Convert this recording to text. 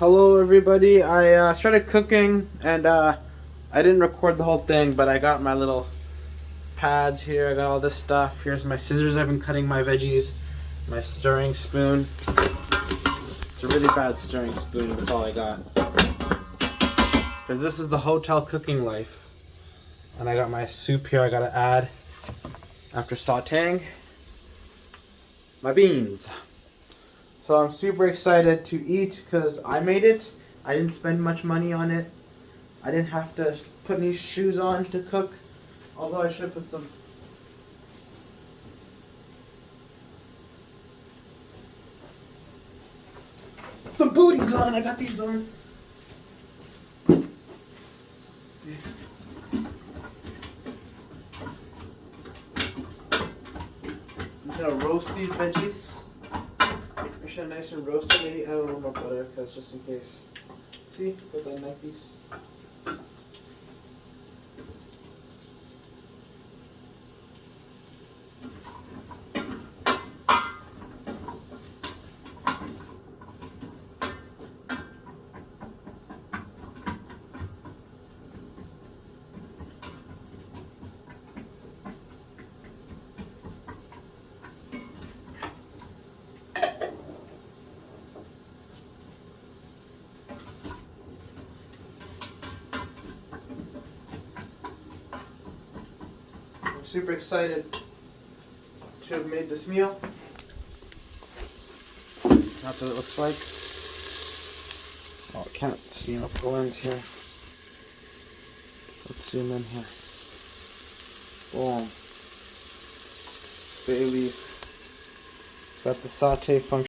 Hello everybody. I started cooking and I didn't record the whole thing, but I got my little pads here. I got all this stuff. Here's my scissors. I've been cutting my veggies. My stirring spoon. It's a really bad stirring spoon. That's all I got. Because this is the hotel cooking life. And I got my soup here I gotta add after sauteing my beans. So I'm super excited to eat because I made it. I didn't spend much money on it. I didn't have to put any shoes on to cook. Although I should put some booties on. I got these on. I'm gonna roast these veggies. Make sure they're nice and roasted. Maybe add a little more butter, because just in case. See, put that knife piece. I'm super excited to have made this meal. That's what it looks like. Oh, I can't see up the lens here. Let's zoom in here. Boom. Bay leaf. It's got the saute function.